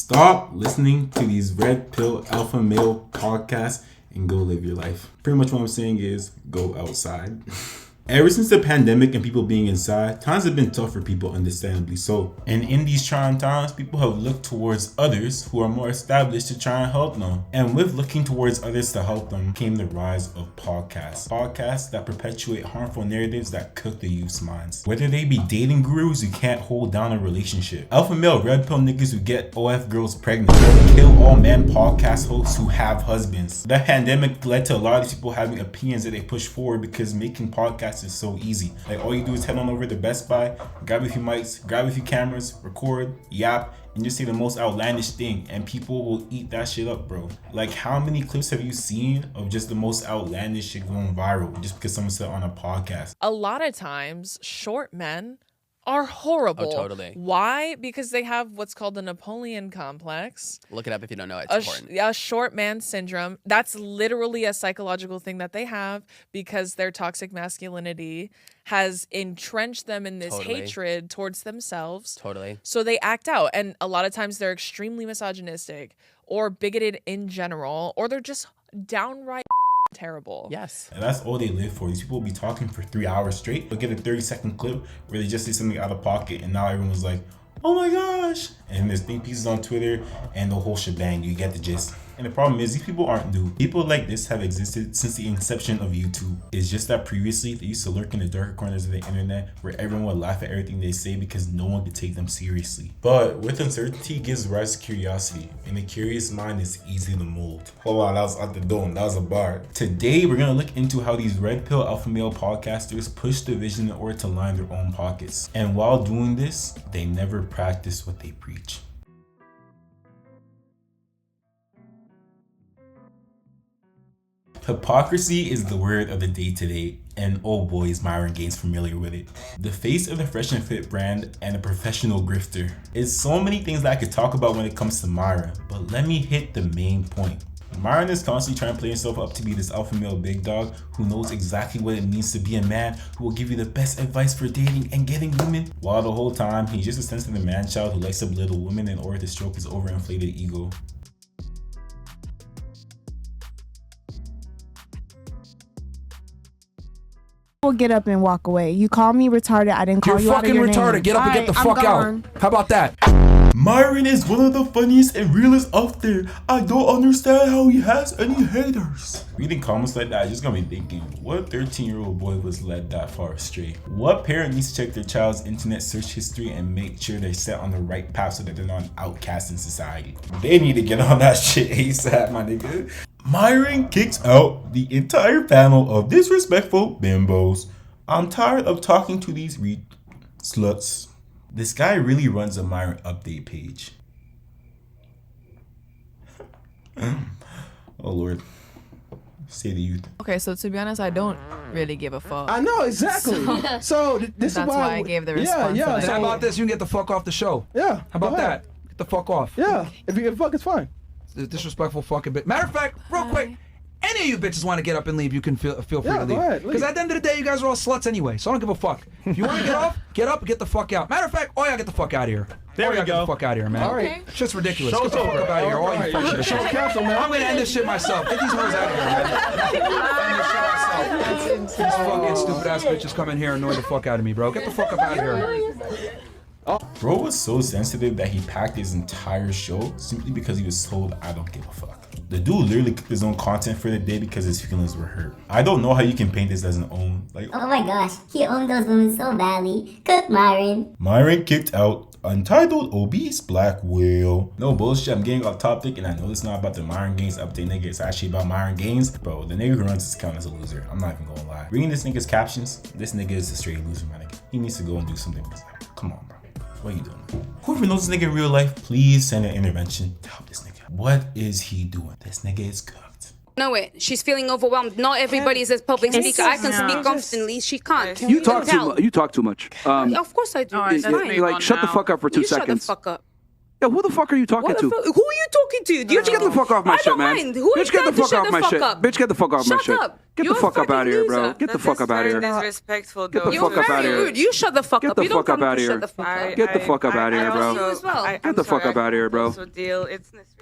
Stop listening to these red pill alpha male podcasts and go live your life. Pretty much what I'm saying is go outside. Ever since the pandemic and people being inside, times have been tough for people, understandably so. And in these trying times, people have looked towards others who are more established to try and help them. And with looking towards others to help them came the rise of podcasts. Podcasts that perpetuate harmful narratives that cook the youth's minds. Whether they be dating gurus who can't hold down a relationship, alpha male red pill niggas who get OF girls pregnant, or kill all men podcast hosts who have husbands. The pandemic led to a lot of people having opinions that they push forward because making podcasts is so easy. Like all you do is head on over to Best Buy, grab a few mics, grab a few cameras, record, yap, and just say the most outlandish thing and people will eat that shit up, bro. Like how many clips have you seen of just the most outlandish shit going viral just because someone said on a podcast? A lot of times, short men are horrible. Oh, totally. Why? Because they have what's called the Napoleon complex. Look it up if you don't know. It's important. A short man syndrome. That's literally a psychological thing that they have because their toxic masculinity has entrenched them in this hatred towards themselves. Totally. So they act out. And a lot of times they're extremely misogynistic or bigoted in general, or they're just downright terrible. Yes. And that's all they live for. These people will be talking for 3 hours straight. They'll get a 30-second clip where they just say something out of pocket and now everyone's like, oh my gosh. And there's think pieces on Twitter and the whole shebang. You get the gist. And the problem is these people aren't new. People like this have existed since the inception of YouTube. It's just that previously they used to lurk in the darker corners of the internet where everyone would laugh at everything they say because no one could take them seriously. But with uncertainty gives rise to curiosity, and a curious mind is easy to mold. Hold on, that was out the dome. That was a bar. Today we're gonna look into how these red pill alpha male podcasters push the vision in order to line their own pockets. And while doing this, they never practice what they preach. Hypocrisy is the word of the day today, and oh boy is Myron Gaines familiar with it. The face of the Fresh and Fit brand and a professional grifter. It's so many things that I could talk about when it comes to Myron, but let me hit the main point. Myron is constantly trying to play himself up to be this alpha male big dog who knows exactly what it means to be a man, who will give you the best advice for dating and getting women, while the whole time he's just a sensitive man-child who likes to belittle women in order to stroke his overinflated ego. Will get up and walk away. You call me retarded. I didn't call you out of your name. You're fucking retarded. Get up and get the fuck out. How about that? Myron is one of the funniest and realest out there. I don't understand how he has any haters. Reading comments like that, I just got me thinking, what 13-year-old boy was led that far astray? What parent needs to check their child's internet search history and make sure they're set on the right path so that they're not an outcast in society? They need to get on that shit ASAP, my nigga. Myron kicks out the entire panel of disrespectful bimbos. I'm tired of talking to these sluts. This guy really runs a Myron update page. Oh Lord. Say the youth. Okay, so to be honest, I don't really give a fuck. I know, exactly. So this That's is why I gave the response. Yeah. So how about this? You can get the fuck off the show. Yeah. How about that? Get the fuck off. Yeah. If you get fuck, it's fine. Disrespectful fucking bitch. Matter of fact, real quick, any of you bitches want to get up and leave, you can feel free to leave. Because at the end of the day, you guys are all sluts anyway, so I don't give a fuck. If you want to get off, get up, get the fuck out. Matter of fact, get the fuck out of here. There we go. Get the fuck out of here, man. All right. It's just ridiculous. Get the fuck up out of here. All you fuck shit. Show's canceled, man. I'm gonna end this shit myself. Get these hoes out of here, man. End this shit myself. These fucking stupid ass bitches come in here and annoy the fuck out of me, bro. Get the fuck up out of here. Bro was so sensitive that he packed his entire show simply because he was told, I don't give a fuck. The dude literally cooked his own content for the day because his feelings were hurt. I don't know how you can paint this as an own. Like, oh my gosh, he owned those women so badly. Cook Myron. Myron kicked out untitled obese black whale. No bullshit, I'm getting off topic and I know it's not about the Myron Gaines update, nigga. It's actually about Myron Gaines. Bro, the nigga who runs this account is a loser. I'm not even gonna lie. Reading this nigga's captions, this nigga is a straight loser, my nigga. He needs to go and do something with his life. Come on, bro. What are you doing? Whoever knows this nigga in real life, please send an intervention to help this nigga. What is he doing? This nigga is cooked. Know it. She's feeling overwhelmed. Not everybody is a public speaker. I can speak confidently. She can't. You talk too much. Of course I do. Like, shut the fuck up for 2 seconds. Shut the fuck up. Yo, who the fuck are you talking to? Who are you talking to? Bitch, get the fuck off my shit, man. Bitch, get the fuck off my shit. Bitch, get the fuck off my shit. Get the fuck up out of here, bro. Get the fuck up out of here. Disrespectful. Get the fuck up out of here. Rude. You shut the fuck up. Get the fuck up out of here. Shut the fuck up. Get the fuck up out of here, bro. Get the fuck up out of here, bro. You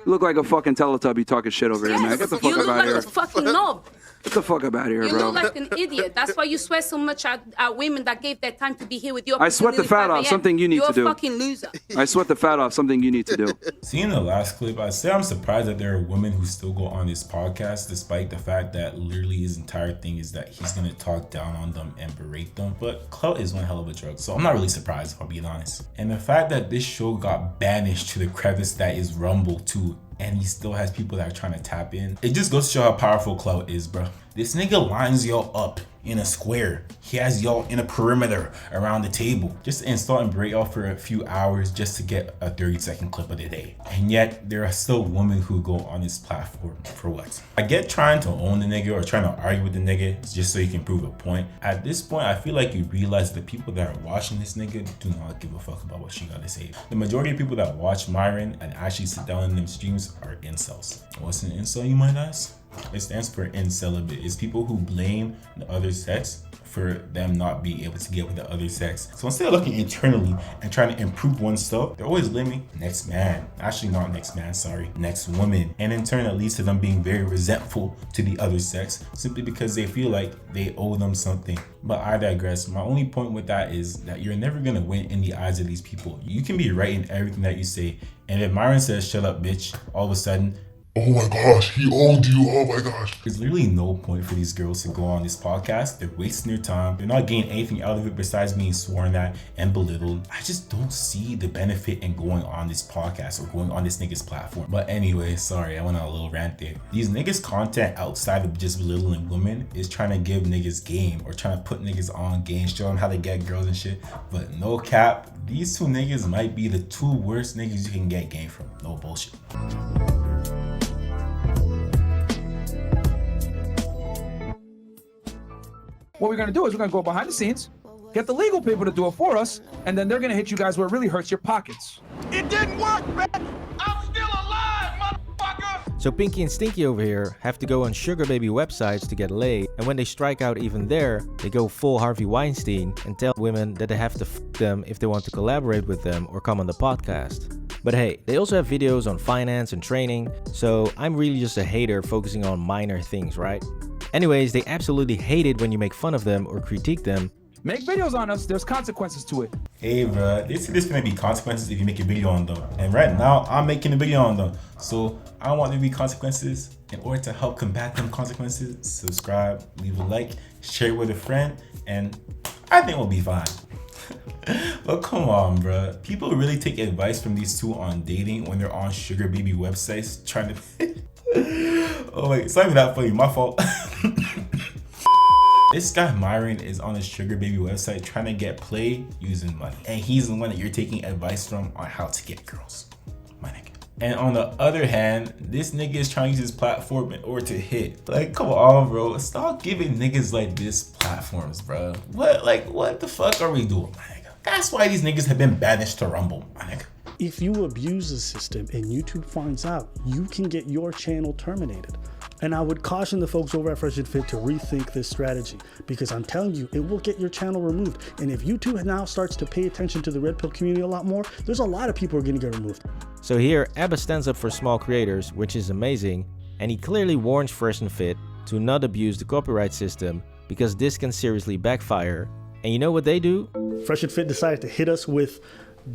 look like a fucking Teletubby talking shit over here, man. Get the fuck up out of here. You look like a fucking knob. Get the fuck up out of here, You bro. look like an idiot. That's why you swear so much at women that gave their time to be here with you. I sweat the fat off, something you need to do. You're a fucking loser. I sweat the fat off, something you need to do. Seeing the last clip, I say I'm surprised that there are women who still go on this podcast, despite the fact that literally his entire thing is that he's gonna talk down on them and berate them. But clout is one hell of a drug, so I'm not really surprised, if I'll be honest. And the fact that this show got banished to the crevice that is Rumble too, and he still has people that are trying to tap in, it just goes to show how powerful clout is, bro. This nigga lines y'all up in a square. He has y'all in a perimeter around the table just to insult and berate y'all for a few hours just to get a 30-second clip of the day. And yet there are still women who go on this platform for what? I get trying to own the nigga or trying to argue with the nigga just so you can prove a point. At this point, I feel like you realize the people that are watching this nigga do not give a fuck about what she gotta say. The majority of people that watch Myron and actually sit down in them streams are incels. What's an incel, you might ask? It stands for incelibate. It's people who blame the other sex for them not being able to get with the other sex. So instead of looking internally and trying to improve oneself, they're always blaming next man. Actually, not next man, sorry, next woman. And in turn, that leads to them being very resentful to the other sex simply because they feel like they owe them something. But I digress. My only point with that is that you're never gonna win in the eyes of these people. You can be right in everything that you say. And if Myron says, "Shut up, bitch," all of a sudden, "Oh my gosh, he owned you, oh my gosh." There's literally no point for these girls to go on this podcast. They're wasting their time. They're not getting anything out of it besides being sworn at and belittled. I just don't see the benefit in going on this podcast or going on this nigga's platform. But anyway, sorry, I went on a little rant there. These niggas' content outside of just belittling women is trying to give niggas game or trying to put niggas on game, show them how to get girls and shit. But no cap, these two niggas might be the two worst niggas you can get game from. No bullshit. What we're gonna do is we're gonna go behind the scenes, get the legal people to do it for us, and then they're gonna hit you guys where it really hurts your pockets. It didn't work, man. I'm still alive, motherfucker. So Pinky and Stinky over here have to go on sugar baby websites to get laid, and when they strike out even there, they go full Harvey Weinstein and tell women that they have to f them if they want to collaborate with them or come on the podcast. But hey, they also have videos on finance and training, so I'm really just a hater focusing on minor things, right? Anyways, they absolutely hate it when you make fun of them or critique them. Make videos on us, there's consequences to it. Hey bruh, there's gonna be consequences if you make a video on them. And right now, I'm making a video on them. So I want there to be consequences. In order to help combat them consequences, subscribe, leave a like, share it with a friend, and I think we'll be fine. But come on, bruh. People really take advice from these two on dating when they're on sugar baby websites trying to... Oh wait, it's not even that funny, my fault. This guy Myron is on a sugar baby website trying to get play using money. And he's the one that you're taking advice from on how to get girls. My nigga. And on the other hand, this nigga is trying to use his platform in order to hit. Like, come on, bro. Stop giving niggas like this platforms, bro. What the fuck are we doing, my nigga? That's why these niggas have been banished to Rumble, my nigga. If you abuse the system and YouTube finds out, you can get your channel terminated. And I would caution the folks over at Fresh and Fit to rethink this strategy, because I'm telling you, it will get your channel removed. And if YouTube now starts to pay attention to the Red Pill community a lot more, there's a lot of people who are going to get removed. So here, Abba stands up for small creators, which is amazing, and he clearly warns Fresh and Fit to not abuse the copyright system, because this can seriously backfire. And you know what they do? Fresh and Fit decided to hit us with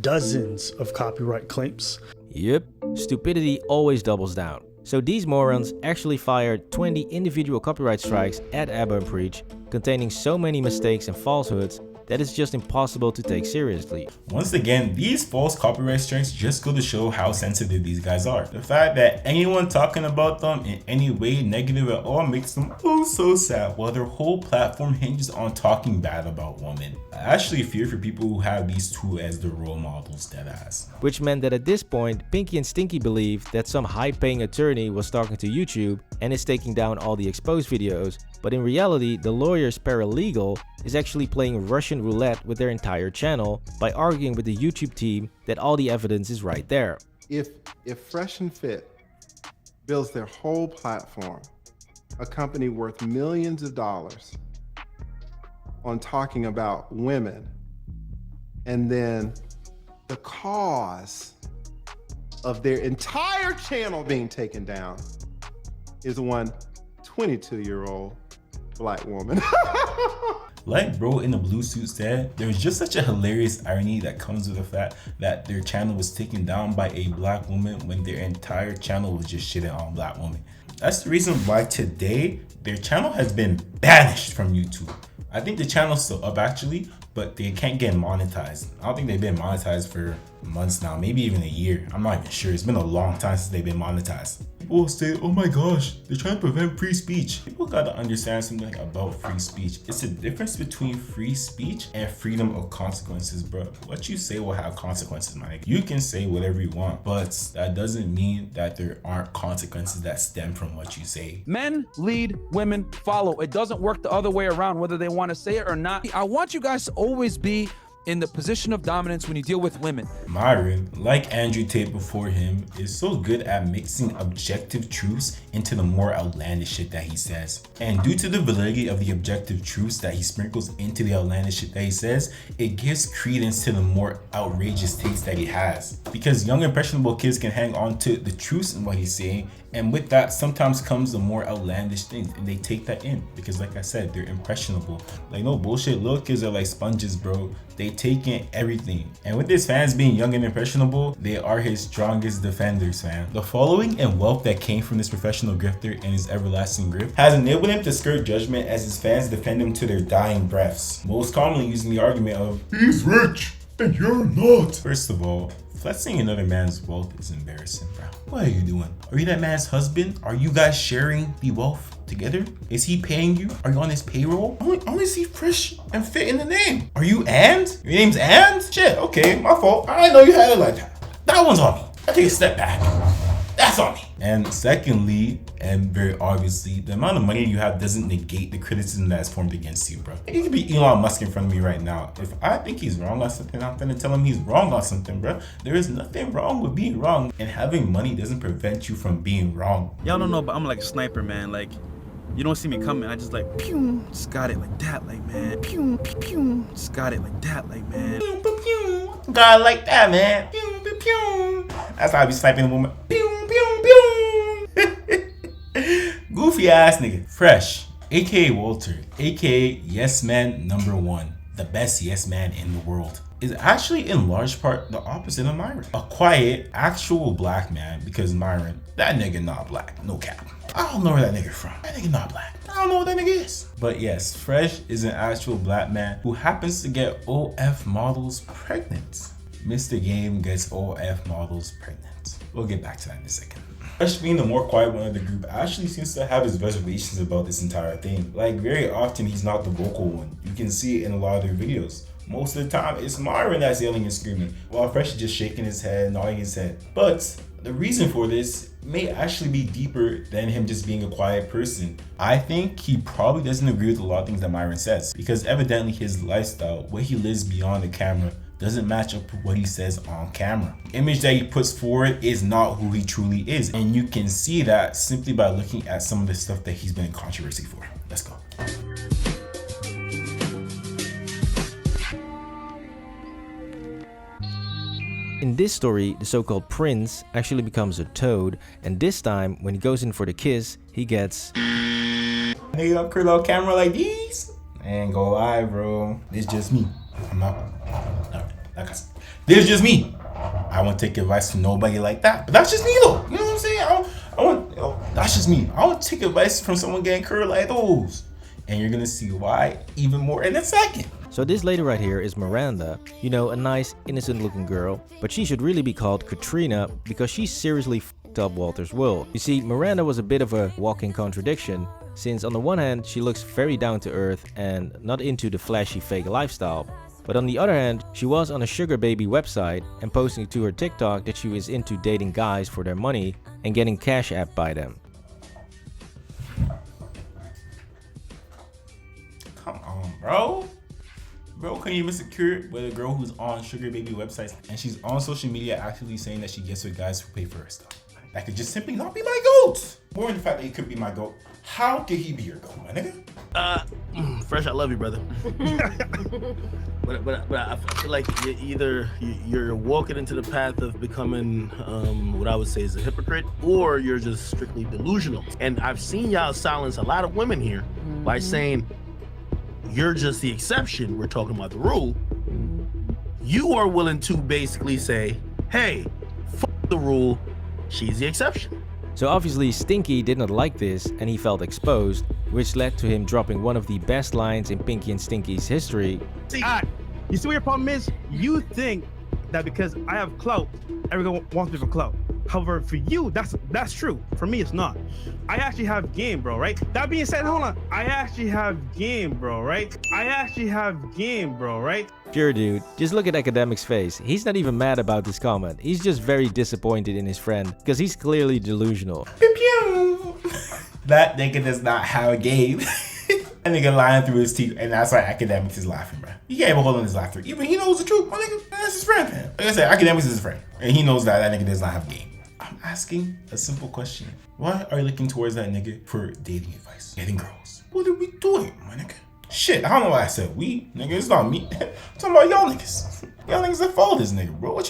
dozens of copyright claims. Yep, stupidity always doubles down. So these morons actually fired 20 individual copyright strikes at Abba and Preach, containing so many mistakes and falsehoods that it's just impossible to take seriously. Once again, these false copyright strikes just go to show how sensitive these guys are. The fact that anyone talking about them in any way negative at all makes them oh so sad, while their whole platform hinges on talking bad about women. I actually fear for people who have these two as their role models, deadass. Which meant that at this point, Pinky and Stinky believed that some high-paying attorney was talking to YouTube and is taking down all the exposed videos, but in reality, the lawyer's paralegal is actually playing Russian roulette with their entire channel by arguing with the YouTube team that all the evidence is right there. if Fresh and Fit builds their whole platform, a company worth millions of dollars, on talking about women, and then the cause of their entire channel being taken down is one 22-year-old black woman. Like bro in the blue suit said, there's just such a hilarious irony that comes with the fact that their channel was taken down by a black woman when their entire channel was just shitting on black women. That's the reason why today their channel has been banished from YouTube. I think the channel's still up actually, but they can't get monetized. I don't think they've been monetized for months now, maybe even a year. I'm not even sure. It's been a long time since they've been monetized. People say, oh my gosh, they're trying to prevent free speech. People gotta understand something about free speech. It's a difference between free speech and freedom of consequences, bro. What you say will have consequences, man. You can say whatever you want, but that doesn't mean that there aren't consequences that stem from what you say. Men lead, women follow. It doesn't work the other way around, whether they want to say it or not. I want you guys to always be in the position of dominance when you deal with women. Myron, like Andrew Tate before him, is so good at mixing objective truths into the more outlandish shit that he says. And due to the validity of the objective truths that he sprinkles into the outlandish shit that he says, it gives credence to the more outrageous takes that he has. Because young impressionable kids can hang on to the truths in what he's saying, and with that sometimes comes the more outlandish things, and they take that in because, like I said, they're impressionable. Like no bullshit, little kids are like sponges, bro. They take in everything. And with his fans being young and impressionable, they are his strongest defenders, fam. The following and wealth that came from this professional grifter and his everlasting grift has enabled him to skirt judgment as his fans defend him to their dying breaths, most commonly using the argument of, he's rich and you're not. First of all, flexing another man's wealth is embarrassing, bro. What are you doing? Are you that man's husband? Are you guys sharing the wealth together? Is he paying you? Are you on his payroll? I only see Fresh and Fit in the name. Are you And? Your name's And? Shit, okay, my fault. I didn't know you had it like that. That one's on me. I take a step back. That's on me. And secondly, and very obviously, the amount of money you have doesn't negate the criticism that's formed against you, bro. You could be Elon Musk in front of me right now. If I think he's wrong on something, I'm gonna tell him he's wrong on something, bro. There is nothing wrong with being wrong, and having money doesn't prevent you from being wrong. Y'all don't know, but I'm like a sniper, man. Like, you don't see me coming. I just like, pew, just got it like that, like, man. Pew, pew, pew, just got it like that, like, man. Pew, pew, pew. Got it like that, man. Pew, pew, pew. That's how I be sniping a woman. Pew, pew, pew. Goofy ass nigga. Fresh, aka Walter, aka Yes Man #1, the best yes man in the world, is actually in large part the opposite of Myron. A quiet, actual black man, because Myron, that nigga not black, no cap. I don't know where that nigga from. That nigga not black. I don't know what that nigga is. But yes, Fresh is an actual black man who happens to get OF models pregnant. Mr. Game gets OF models pregnant. We'll get back to that in a second. Fresh, being the more quiet one of the group, actually seems to have his reservations about this entire thing. Like, very often he's not the vocal one. You can see it in a lot of their videos. Most of the time, it's Myron that's yelling and screaming, while Fresh is just shaking his head, nodding his head. But the reason for this may actually be deeper than him just being a quiet person. I think he probably doesn't agree with a lot of things that Myron says, because evidently his lifestyle, what he lives beyond the camera, doesn't match up with what he says on camera. The image that he puts forward is not who he truly is, and you can see that simply by looking at some of the stuff that he's been in controversy for. Let's go. In this story, the so-called prince actually becomes a toad, and this time, when he goes in for the kiss, he gets... Nigga don't curl out camera like these. I ain't gonna lie, bro. It's just me. I'm not. This is just me. I won't take advice from nobody like that. But that's just me though. You know what I'm saying? That's just me. I won't take advice from someone getting curled like those. And you're gonna see why even more in a second. So this lady right here is Miranda, you know, a nice, innocent looking girl, but she should really be called Katrina because she seriously f***ed up Walter's world. You see, Miranda was a bit of a walking contradiction, since on the one hand, she looks very down to earth and not into the flashy fake lifestyle. But on the other hand, she was on a sugar baby website and posting to her TikTok that she was into dating guys for their money and getting cash app by them. Come on, bro. Bro couldn't even secure with a girl who's on sugar baby websites and she's on social media actively saying that she gets with guys who pay for her stuff. That could just simply not be my goat. More than the fact that he could be my goat. How could he be your goat, my nigga? Fresh, I love you, brother. but I feel like you're walking into the path of becoming what I would say is a hypocrite, or you're just strictly delusional. And I've seen y'all silence a lot of women here by saying you're just the exception. We're talking about the rule. You are willing to basically say, hey, fuck the rule. She's the exception. So obviously Stinky did not like this and he felt exposed, which led to him dropping one of the best lines in Pinky and Stinky's history. See, you see what your problem is? You think that because I have clout, everyone wants me for clout. However, for you, that's true. For me, it's not. I actually have game, bro, right? That being said, hold on. I actually have game, bro, right? Sure, dude. Just look at Academic's face. He's not even mad about this comment. He's just very disappointed in his friend because he's clearly delusional. Pew pew. That nigga does not have a game. That nigga lying through his teeth, and that's why Academics is laughing, bro. He can't even hold on his laughter. Even he knows the truth, my nigga. That's his friend, man. Like I said, Academics is his friend, and he knows that nigga does not have game. I'm asking a simple question. Why are you looking towards that nigga for dating advice? Getting girls. What are we doing, my nigga? Shit, I don't know why I said we, nigga. It's not me. I'm talking about y'all niggas. Y'all niggas that follow this nigga, bro. What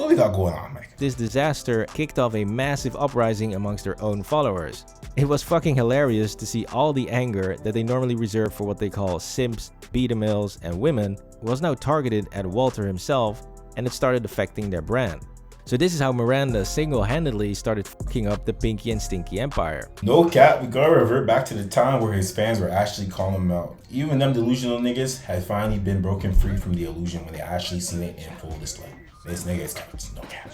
we got going on, man? This disaster kicked off a massive uprising amongst their own followers. It was fucking hilarious to see all the anger that they normally reserve for what they call simps, beta-males, and women was now targeted at Walter himself, and it started affecting their brand. So this is how Miranda single-handedly started fucking up the Pinky and Stinky empire. No cap, we gotta revert back to the time where his fans were actually calling him out. Even them delusional niggas had finally been broken free from the illusion when they actually seen it in full display. This nigga is capped, no cap.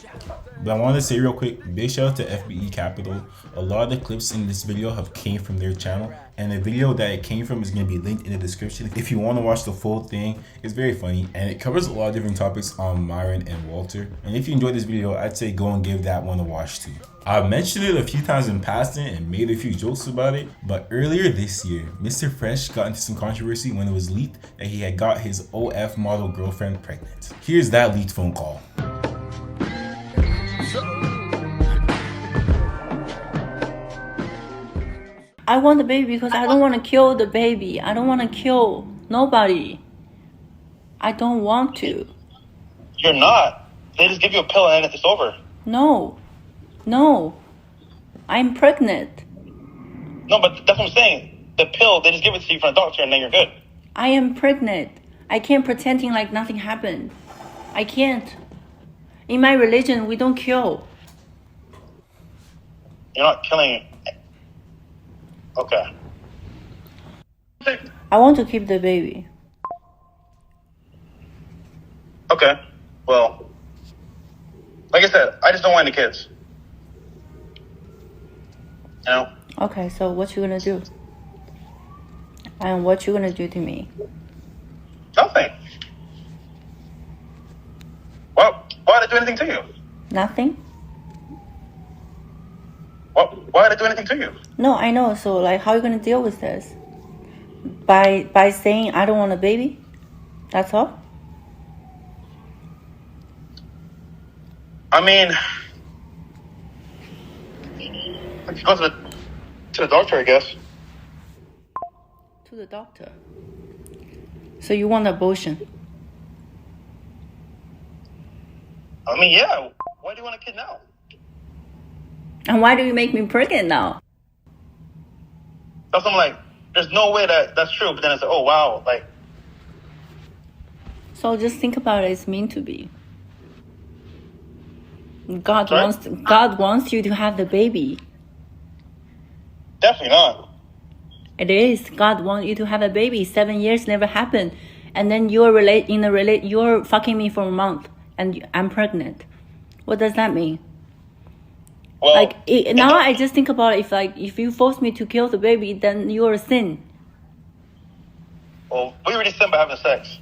But I wanted to say real quick, big shout out to FBE Capital. A lot of the clips in this video have came from their channel, and the video that it came from is going to be linked in the description. If you want to watch the full thing, it's very funny, and it covers a lot of different topics on Myron and Walter. And if you enjoyed this video, I'd say go and give that one a watch too. I've mentioned it a few times in passing and made a few jokes about it, but earlier this year, Mr. Fresh got into some controversy when it was leaked that he had got his OF model girlfriend pregnant. Here's that leaked phone call. I want the baby because I don't want to kill the baby. I don't want to kill nobody. I don't want to. You're not. They just give you a pill and it's over. No. I'm pregnant. No, but that's what I'm saying. The pill, they just give it to you from the doctor and then you're good. I am pregnant. I can't pretending like nothing happened. I can't. In my religion, we don't kill. You're not killing. Okay. I want to keep the baby. Okay. Well, like I said, I just don't want any kids. You know? Okay, so what you gonna do? And what you gonna do to me? Nothing. Well, why did I do anything to you? Nothing? Why did I do anything to you? No, I know. So, like, how are you gonna deal with this? By saying I don't want a baby? That's all? I mean, I could go to the doctor, I guess. To the doctor? So you want abortion? I mean, yeah. Why do you want a kid now? And why do you make me pregnant now? That's what I'm like, there's no way that's true. But then it's like, oh, wow. Like. So just think about it. It's meant to be. God wants you to have the baby. Definitely not. It is. God wants you to have a baby. 7 years never happened. And then you're fucking me for a month. And I'm pregnant. What does that mean? Well, now I just think about it, if you force me to kill the baby, then you're a sin. Well, we already sinned by having sex,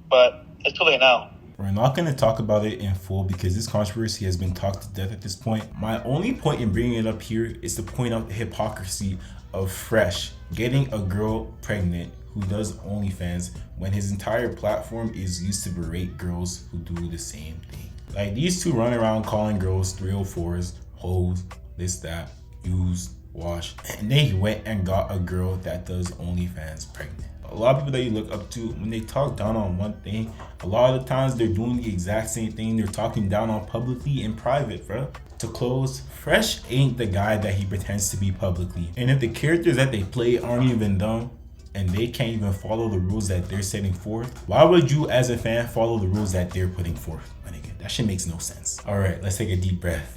but it's too late now. We're not going to talk about it in full because this controversy has been talked to death at this point. My only point in bringing it up here is to point out the hypocrisy of Fresh getting a girl pregnant who does OnlyFans when his entire platform is used to berate girls who do the same thing. Like, these two run around calling girls 304s, hoes, this, that, used, wash, and then he went and got a girl that does OnlyFans pregnant. A lot of people that you look up to, when they talk down on one thing, a lot of the times they're doing the exact same thing they're talking down on publicly in private, bro. To close, Fresh ain't the guy that he pretends to be publicly. And if the characters that they play aren't even them, and they can't even follow the rules that they're setting forth, why would you as a fan follow the rules that they're putting forth? My nigga, that shit makes no sense. All right, let's take a deep breath.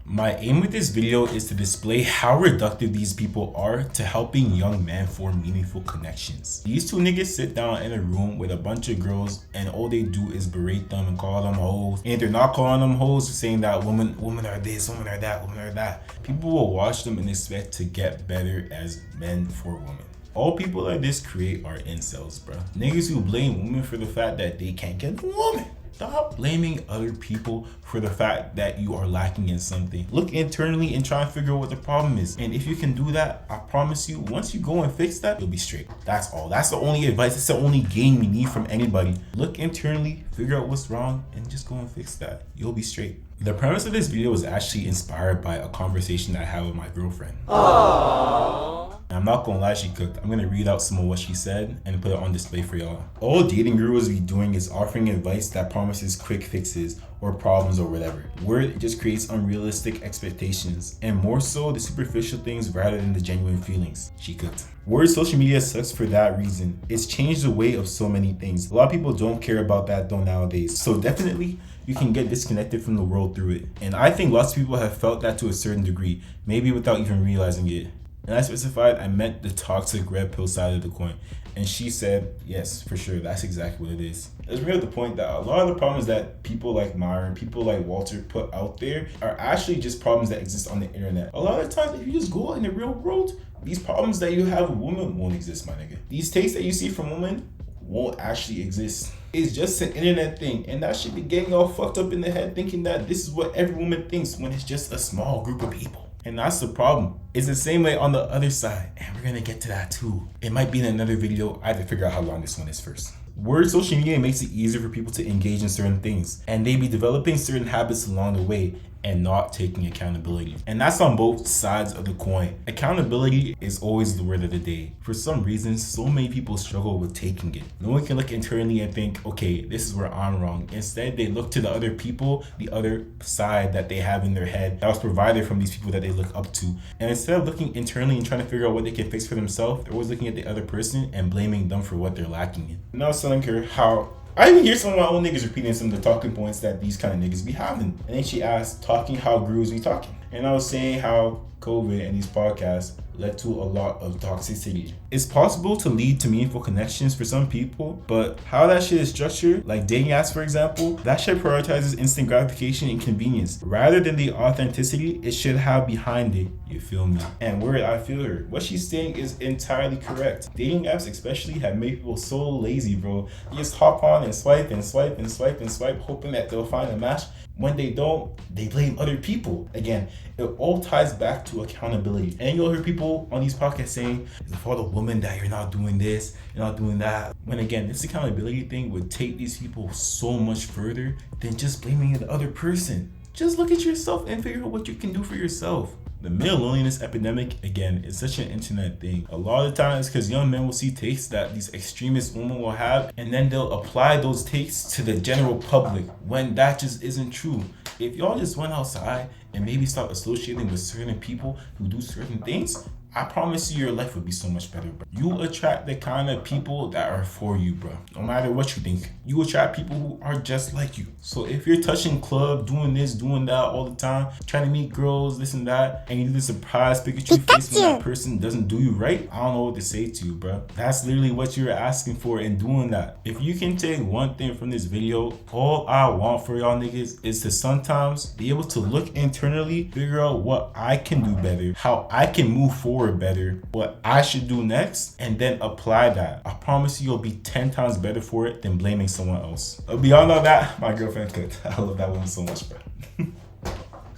My aim with this video is to display how reductive these people are to helping young men form meaningful connections. These two niggas sit down in a room with a bunch of girls and all they do is berate them and call them hoes. And if they're not calling them hoes, they're saying that women are this, women are that, women are that. People will watch them and expect to get better as men for women. All people like this create are incels, bro. Niggas who blame women for the fact that they can't get a woman. Stop blaming other people for the fact that you are lacking in something. Look internally and try and figure out what the problem is. And if you can do that, I promise you, once you go and fix that, you'll be straight. That's all. That's the only advice. That's the only gain we need from anybody. Look internally, figure out what's wrong, and just go and fix that. You'll be straight. The premise of this video was actually inspired by a conversation that I had with my girlfriend. Aww. I'm not gonna lie, she cooked. I'm gonna read out some of what she said and put it on display for y'all. All dating gurus be doing is offering advice that promises quick fixes or problems or whatever. Word, it just creates unrealistic expectations and more so the superficial things rather than the genuine feelings. She cooked. Word, social media sucks for that reason. It's changed the way of so many things. A lot of people don't care about that though nowadays. So definitely, you can get disconnected from the world through it. And I think lots of people have felt that to a certain degree, maybe without even realizing it. And I specified I meant the toxic red pill side of the coin. And she said, yes, for sure, that's exactly what it is. Let's bring up the point that a lot of the problems that people like Myron, people like Walter put out there are actually just problems that exist on the internet. A lot of times, if you just go out in the real world, these problems that you have with women won't exist, my nigga. These takes that you see from women won't actually exist. It's just an internet thing, and that should be getting all fucked up in the head thinking that this is what every woman thinks when it's just a small group of people. And that's the problem. It's the same way on the other side, and we're gonna get to that too. It might be in another video. I have to figure out how long this one is first. Word, social media makes it easier for people to engage in certain things, and they be developing certain habits along the way and not taking accountability. And that's on both sides of the coin. Accountability is always the word of the day. For some reason, so many people struggle with taking it. No one can look internally and think, okay, this is where I'm wrong. Instead, they look to the other people, the other side that they have in their head that was provided from these people that they look up to. And instead of looking internally and trying to figure out what they can fix for themselves, they're always looking at the other person and blaming them for what they're lacking in. And I was telling her how I even hear some of my own niggas repeating some of the talking points that these kind of niggas be having. And then she asked, talking how gurus be talking. And I was saying how COVID and these podcasts led to a lot of toxicity. It's possible to lead to meaningful connections for some people, but how that shit is structured, like dating apps for example, that shit prioritizes instant gratification and convenience rather than the authenticity it should have behind it. You feel me? And word, I feel her. What she's saying is entirely correct. Dating apps especially have made people so lazy, bro. You just hop on and swipe and swipe and swipe and swipe, hoping that they'll find a match. When they don't, they blame other people. Again, it all ties back to accountability. And you'll hear people on these podcasts saying, it's for the woman that you're not doing this, you're not doing that. When again, this accountability thing would take these people so much further than just blaming the other person. Just look at yourself and figure out what you can do for yourself. The male loneliness epidemic, again, is such an internet thing. A lot of times, because young men will see takes that these extremist women will have, and then they'll apply those takes to the general public when that just isn't true. If y'all just went outside and maybe stop associating with certain people who do certain things, I promise you your life would be so much better, bro. You attract the kind of people that are for you, bro. No matter what you think, you attract people who are just like you. So if you're touching club, doing this, doing that all the time, trying to meet girls, this and that, and you do the surprise Pikachu face when that person doesn't do you right, I don't know what to say to you, bro. That's literally what you're asking for in doing that. If you can take one thing from this video, all I want for y'all niggas is to sometimes be able to look internally, figure out what I can do better, how I can move forward better, what I should do next, and then apply that. I promise you you'll be 10 times better for it than blaming someone else. Beyond all that, my girlfriend cooked. I love that woman so much, bro.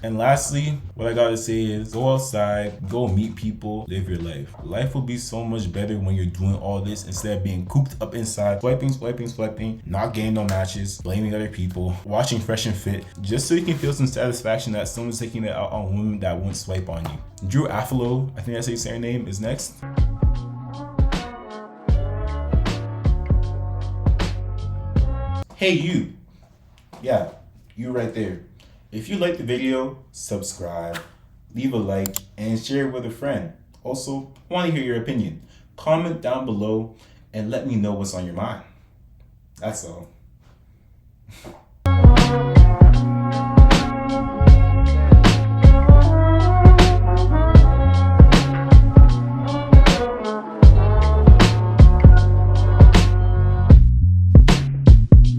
And lastly, what I gotta say is go outside, go meet people, live your life. Life will be so much better when you're doing all this instead of being cooped up inside, swiping, not getting no matches, blaming other people, watching Fresh and Fit, just so you can feel some satisfaction that someone's taking it out on women that won't swipe on you. Drew Afalo, I think that's how you say her name, is next. Hey you. Yeah, you right there. If you like the video, subscribe, leave a like, and share it with a friend. Also, I want to hear your opinion. Comment down below and let me know what's on your mind. That's all.